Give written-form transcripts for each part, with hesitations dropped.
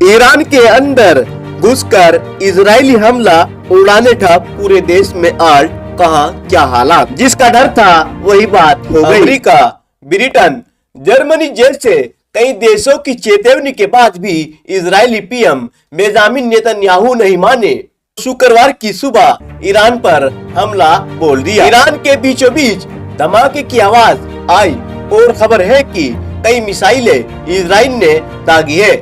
Iran के अंदर घुसकर इजरायली हमला उड़ाने था पूरे देश में आल्ट कहा क्या हालात। जिसका डर था वही बात हो गई। अमेरिका, ब्रिटेन, जर्मनी जैसे कई देशों की चेतावनी के बाद भी इजरायली पीएम बेंजामिन नेतन्याहू नहीं माने। शुक्रवार की सुबह ईरान पर हमला बोल दिया। ईरान के बीचों बीच धमाके की आवाज आई और खबर है कि कई मिसाइलें इजराइल ने दागी है।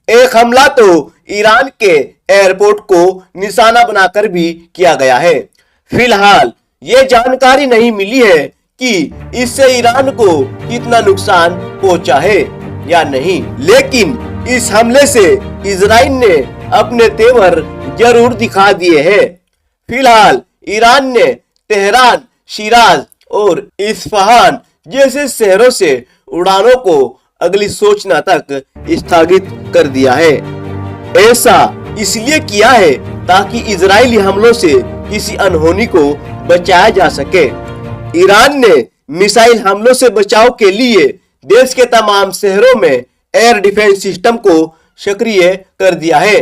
एक हमला तो ईरान के एयरपोर्ट को निशाना बनाकर भी किया गया है। फिलहाल ये जानकारी नहीं मिली है कि इससे ईरान को कितना नुकसान पहुंचा है या नहीं, लेकिन इस हमले से इजराइल ने अपने तेवर जरूर दिखा दिए हैं। फिलहाल ईरान ने तेहरान, शिराज और इस्फहान जैसे शहरों से उड़ानों को अगली सूचना तक स्थगित कर दिया है। ऐसा इसलिए किया है ताकि इजरायली हमलों से किसी अनहोनी को बचाया जा सके। ईरान ने मिसाइल हमलों से बचाव के लिए देश के तमाम शहरों में एयर डिफेंस सिस्टम को सक्रिय कर दिया है।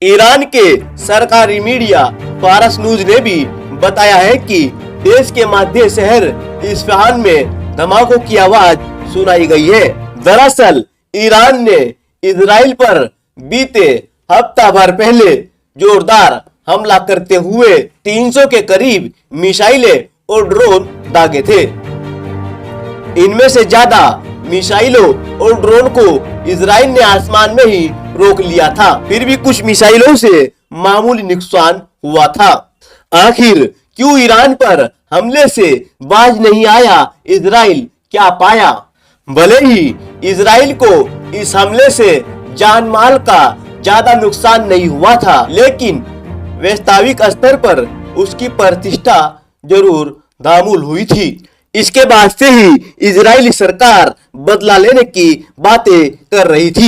ईरान के सरकारी मीडिया फारस न्यूज ने भी बताया है कि देश के मध्य शहर इस्फहान में धमाकों की आवाज सुनाई गई है। दरअसल ईरान ने इजराइल पर बीते हफ्ता भर पहले जोरदार हमला करते हुए 300 के करीब मिसाइलें और ड्रोन दागे थे। इनमें से ज्यादा मिसाइलों और ड्रोन को इजराइल ने आसमान में ही रोक लिया था। फिर भी कुछ मिसाइलों से मामूली नुकसान हुआ था। आखिर क्यों ईरान पर हमले से बाज नहीं आया इजराइल, क्या पाया? भले ही इजराइल को इस हमले से जान माल का ज्यादा नुकसान नहीं हुआ था, लेकिन वास्तविक स्तर पर उसकी प्रतिष्ठा जरूर दामुल हुई थी। इसके बाद से ही इजरायली सरकार बदला लेने की बातें कर रही थी।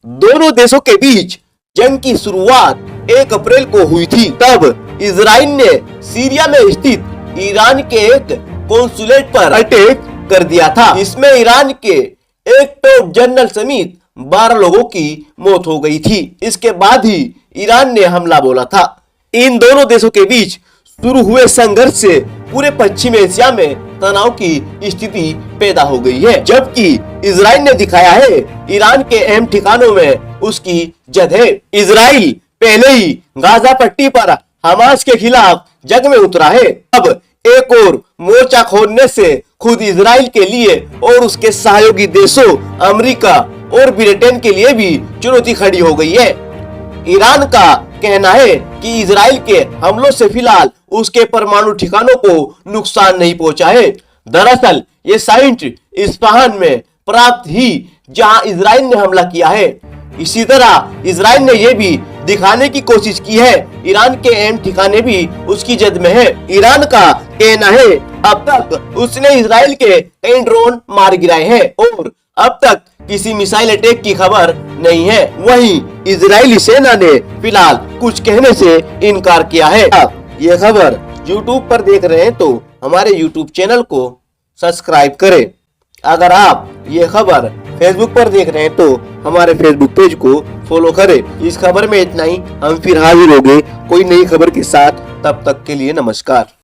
दोनों देशों के बीच जंग की शुरुआत 1 अप्रैल को हुई थी। तब इजराइल ने सीरिया में स्थित ईरान के एक कॉन्सुलेट पर अटैक कर दिया था। इसमें ईरान के एक टॉप जनरल समेत 12 लोगों की मौत हो गई थी। इसके बाद ही ईरान ने हमला बोला था। इन दोनों देशों के बीच शुरू हुए संघर्ष से पूरे पश्चिम एशिया में तनाव की स्थिति पैदा हो गई है, जबकि इजराइल ने दिखाया है ईरान के अहम ठिकानों में उसकी जद है। इजराइल पहले ही गाजा पट्टी पर हमास के खिलाफ जंग में उतरा है। अब एक और मोर्चा खोलने से खुद इजराइल के लिए और उसके सहयोगी देशों अमेरिका और ब्रिटेन के लिए भी चुनौती खड़ी हो गई है। ईरान का कहना है कि इजराइल के हमलों से फिलहाल उसके परमाणु ठिकानों को नुकसान नहीं पहुंचा है। दरअसल ये साइट इस्फहान में प्राप्त ही जहां इजराइल ने हमला किया है। इसी तरह इजराइल ने यह भी दिखाने की कोशिश की है ईरान के अहम ठिकाने भी उसकी जद में है। ईरान का कहना है अब तक उसने इजराइल के कई ड्रोन मार गिराए हैं और अब तक किसी मिसाइल अटैक की खबर नहीं है। वहीं इजरायली सेना ने फिलहाल कुछ कहने से इनकार किया है। आप ये खबर YouTube पर देख रहे हैं तो हमारे YouTube चैनल को सब्सक्राइब करें। अगर आप ये खबर Facebook पर देख रहे हैं तो हमारे Facebook पेज को फॉलो करें। इस खबर में इतना ही। हम फिर हाजिर होंगे कोई नई खबर के साथ। तब तक के लिए नमस्कार।